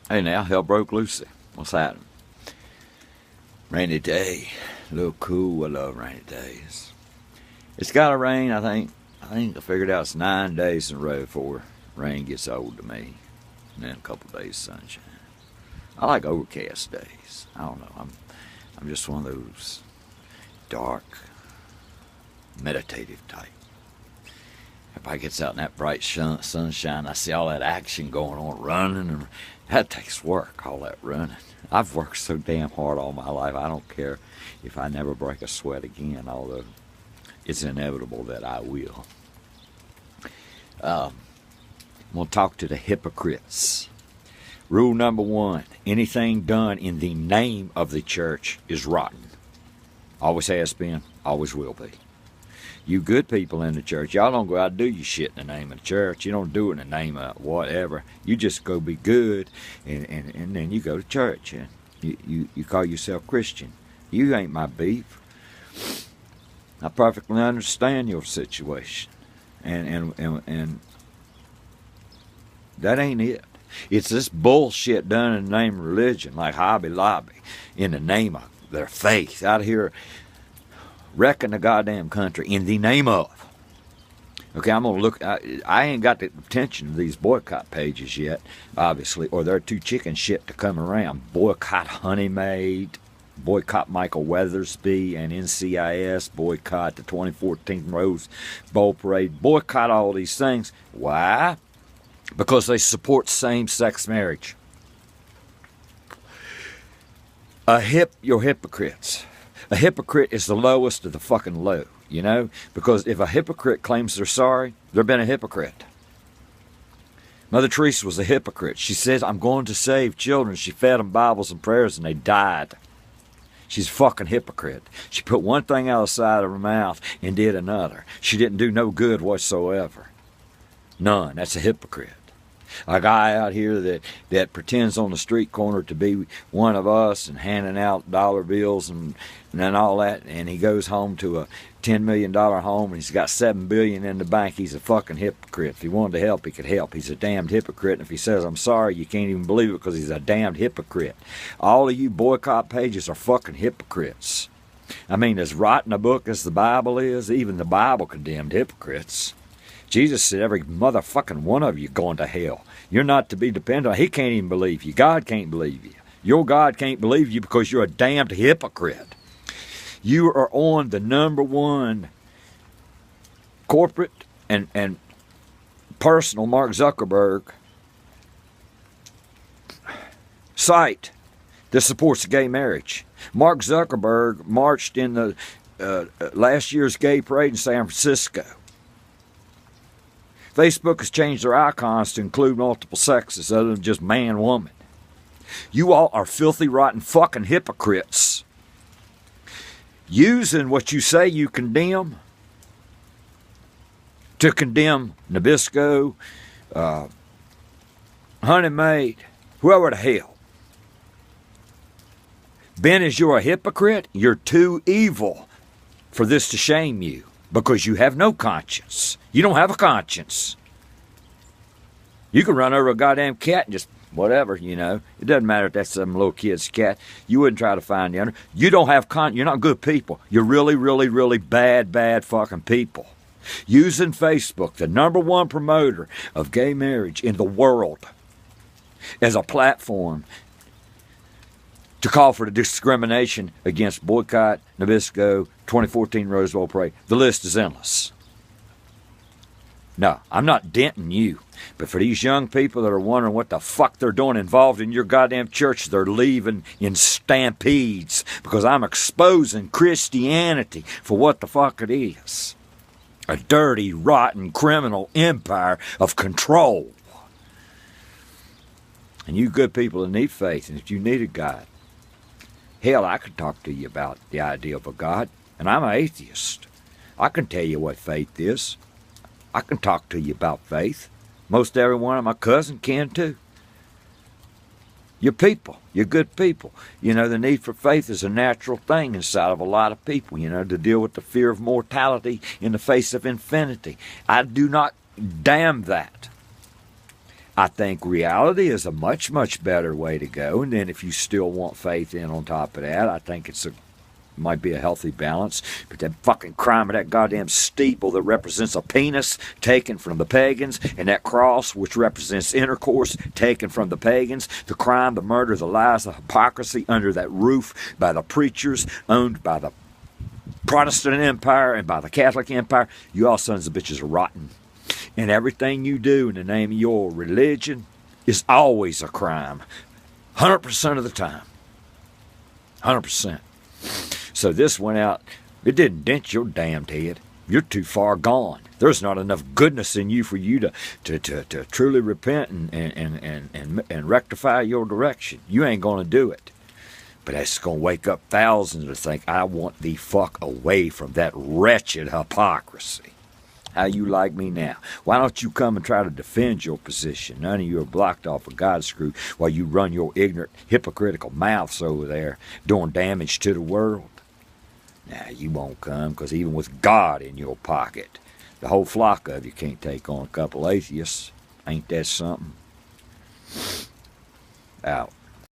Hey now, hell broke loose. What's happening? Rainy day. A little cool. I love rainy days. It's gotta rain, I think. I figured out it's 9 days in a row before rain gets old to me. And then a couple of days sunshine. I like overcast days. I don't know. I'm just one of those dark, meditative type. Everybody gets out in that bright sunshine. I see all that action going on, running, and that takes work, all that running. I've worked so damn hard all my life, I don't care if I never break a sweat again, although it's inevitable that I will. I'm going to talk to the hypocrites. Rule number 1, anything done in the name of the church is rotten. Always has been, always will be. You good people in the church, y'all don't go out and do your shit in the name of the church. You don't do it in the name of whatever. You just go be good, and then you go to church, and you call yourself Christian. You ain't my beef. I perfectly understand your situation, and that ain't it. It's this bullshit done in the name of religion, like Hobby Lobby, in the name of their faith, out here wrecking the goddamn country in the name of. Okay, I'm going to look. I ain't got the attention of these boycott pages yet, obviously, or they're too chicken shit to come around. Boycott Honey Maid, boycott Michael Weathersby and NCIS, boycott the 2014 Rose Bowl Parade, boycott all these things. Why? Because they support same-sex marriage. You're hypocrites. A hypocrite is the lowest of the fucking low, you know? Because if a hypocrite claims they're sorry, they've been a hypocrite. Mother Teresa was a hypocrite. She said, I'm going to save children. She fed them Bibles and prayers and they died. She's a fucking hypocrite. She put one thing out of the side of her mouth and did another. She didn't do no good whatsoever. None. That's a hypocrite. A guy out here that pretends on the street corner to be one of us and handing out dollar bills and all that, and he goes home to a $10 million home and he's got $7 billion in the bank. He's a fucking hypocrite. If he wanted to help, he could help. He's a damned hypocrite. And if he says, I'm sorry, you can't even believe it because he's a damned hypocrite. All of you boycott pages are fucking hypocrites. I mean, as rotten a book as the Bible is, even the Bible condemned hypocrites. Jesus said every motherfucking one of you going to hell. You're not to be dependent on. He can't even believe you. God can't believe you. Your God can't believe you because you're a damned hypocrite. You are on the number one corporate and personal Mark Zuckerberg site that supports gay marriage. Mark Zuckerberg marched in the last year's gay parade in San Francisco. Facebook has changed their icons to include multiple sexes other than just man, woman. You all are filthy, rotten fucking hypocrites. Using what you say you condemn to condemn Nabisco, Honey Maid, whoever the hell. Ben, as you're a hypocrite, you're too evil for this to shame you. Because you have no conscience. You don't have a conscience. You can run over a goddamn cat and just whatever, you know. It doesn't matter if that's some little kid's cat. You wouldn't try to find the owner. You don't have you're not good people. You're really, really, really bad fucking people. Using Facebook, the number one promoter of gay marriage in the world, as a platform to call for the discrimination against boycott, Nabisco, 2014 Rose Bowl Parade. The list is endless. No, I'm not denting you. But for these young people that are wondering what the fuck they're doing involved in your goddamn church, they're leaving in stampedes because I'm exposing Christianity for what the fuck it is. A dirty, rotten, criminal empire of control. And you good people that need faith, and if you need a God, hell, I could talk to you about the idea of a God, and I'm an atheist. I can tell you what faith is. I can talk to you about faith. Most every one of my cousins can too. You're people. You're good people. You know, the need for faith is a natural thing inside of a lot of people, you know, to deal with the fear of mortality in the face of infinity. I do not damn that. I think reality is a much, much better way to go. And then if you still want faith in on top of that, I think might be a healthy balance. But that fucking crime of that goddamn steeple that represents a penis taken from the pagans, and that cross which represents intercourse taken from the pagans, the crime, the murder, the lies, the hypocrisy under that roof by the preachers owned by the Protestant Empire and by the Catholic Empire, you all sons of bitches are rotten. And everything you do in the name of your religion is always a crime. 100% of the time. 100%. So this went out, it didn't dent your damned head. You're too far gone. There's not enough goodness in you for you to truly repent and rectify your direction. You ain't going to do it. But that's going to wake up thousands to think, I want the fuck away from that wretched hypocrisy. How you like me now? Why don't you come and try to defend your position? None of you are blocked off a God screw while you run your ignorant, hypocritical mouths over there doing damage to the world. Now, you won't come, because even with God in your pocket, the whole flock of you can't take on a couple atheists. Ain't that something? Out.